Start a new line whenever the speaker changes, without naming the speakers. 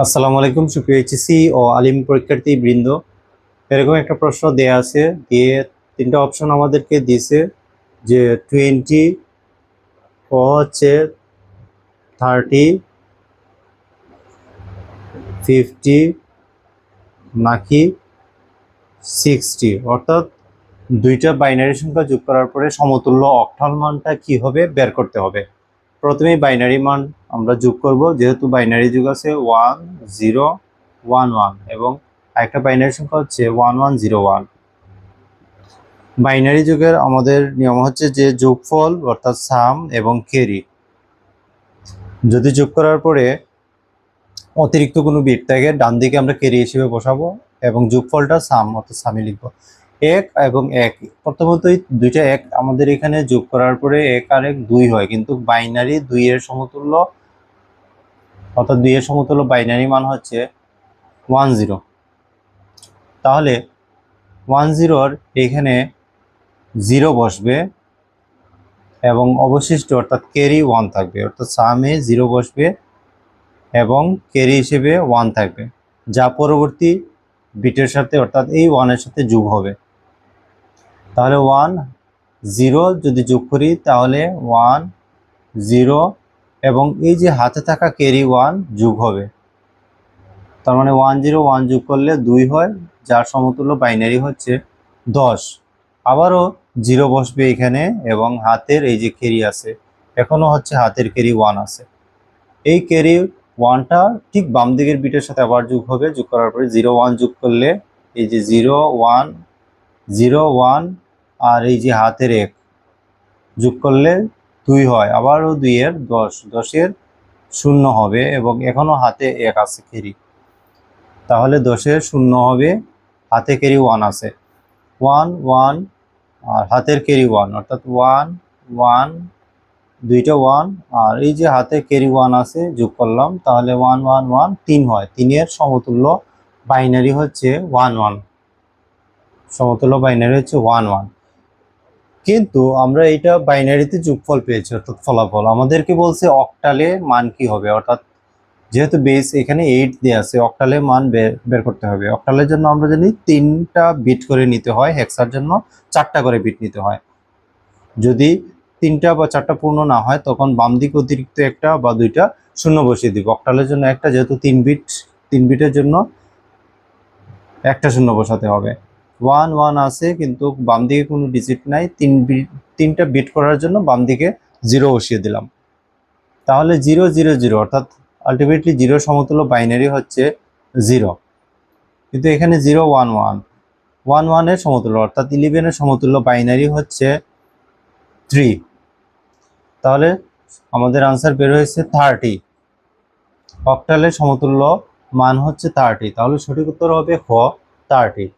আসসালামু আলাইকুম সুপ্রিয় এইচএসসি ও আলিম পরীক্ষার্থী বৃন্দ। এরকম একটা প্রশ্ন দেয়া আছে, দিয়ে তিনটা অপশন আমাদেরকে দিয়েছে যে 20 ও হচ্ছে 30, 50 নাকি 60, অর্থাৎ দুইটা বাইনারি সংখ্যা যোগ করার পরে সমতুল্য অক্টাল মানটা কি হবে বের করতে হবে। প্রথমেই বাইনারি মান আমরা যোগ করব, যেহেতু বাইনারি যুগ আছে 1011 এবং একটা বাইনারি সংখ্যা হচ্ছে 1101। বাইনারি যুগের আমাদের নিয়ম হচ্ছে যে যোগফল অর্থাৎ সাম এবং ক্যারি যদি যোগ করার পরে অতিরিক্ত কোনো বিট থাকে ডান দিকে আমরা ক্যারি হিসেবে বসাবো এবং যোগফলটা সাম অর্থাৎ সামে লিখবো। এক এবং এক, প্রথমতই দুইটা এক আমাদের এখানে যোগ করার পরে এক আর এক দুই হয়, কিন্তু বাইনারি দুইয়ের সমতুল্য অর্থাৎ দুইয়ের সমতুল্য বাইনারি মান হচ্ছে 10। তাহলে 10-র এখানে 0 বসবে এবং অবশিষ্ট অর্থাৎ ক্যারি 1 থাকবে, অর্থাৎ সামে 0 বসবে এবং ক্যারি হিসেবে 1 থাকবে, যা পরবর্তী বিটের সাথে অর্থাৎ এই 1-এর সাথে যোগ হবে। তাহলে 1 0 যদি যোগ করি তাহলে 1 0 এবং এই যে হাতে থাকা ক্যারি 1 যোগ হবে, তার মানে 101 যোগ করলে 2 হয়, যার সমতুল্য বাইনারি হচ্ছে 10। আবারও 0 বসবে এখানে এবং হাতের এই যে ক্যারি আছে, এখনো হচ্ছে হাতের ক্যারি 1 আছে, এই ক্যারি 1টা ঠিক বাম দিকের বিটের সাথে আবার যোগ হবে। যোগ করার পরে 01 যোগ করলে এই যে 01 01 আর এই যে হাতের 1 যোগ করলে 2 হয়, আবারও 2-এর 10, 10-এর 0 হবে এবং এখনো হাতে 1 আছে ক্যারি, তাহলে 10-এর 0 হবে, হাতে ক্যারি 1 আছে, 1 1 আর হাতের ক্যারি 1 অর্থাৎ 1 1 দুইটা 1 আর এই যে হাতে ক্যারি 1 আছে যোগ করলাম, তাহলে 1 1 1 3 হয়। 3-এর সমতুল্য বাইনারি হচ্ছে 1 1, সমতুল্য বাইনারি হচ্ছে 1 1। কিন্তু আমরা এটা বাইনারিতে যোগফল পেয়েছি অর্থাৎ ফলাফল, আমাদেরকে বলছে অক্টালে মান কি হবে, অর্থাৎ যেহেতু বেস এখানে 8 দেওয়া আছে, অক্টালে মান বের করতে হবে। অক্টালের জন্য আমরা জানি 3টা বিট করে নিতে হয়, হেক্সার জন্য 4টা করে বিট নিতে হয়। যদি 3টা বা 4টা পূর্ণ না হয় তখন বাম দিকে অতিরিক্ত একটা বা দুইটা শূন্য বসিয়ে দিব। অক্টালের জন্য একটা, যেহেতু 3 বিটের জন্য একটা শূন্য বসাতে হবে। 1 1 আছে কিন্তু বাম দিকে কোনো ডিজিট নাই, 3টা বিট করার জন্য বাম দিকে 0 বসিয়ে দিলাম। তাহলে 0 0 0 অর্থাৎ আলটিমেটলি 0 সমতুল্য বাইনারি হচ্ছে 0, কিন্তু এখানে 0 1 1 1 1-এর সমতুল্য অর্থাৎ 11-এর সমতুল্য বাইনারি হচ্ছে 3। তাহলে আমাদের আনসার বের হয়েছে 30, অক্টালের সমতুল্য মান হচ্ছে 30। তাহলে সঠিক উত্তর হবে খ 30।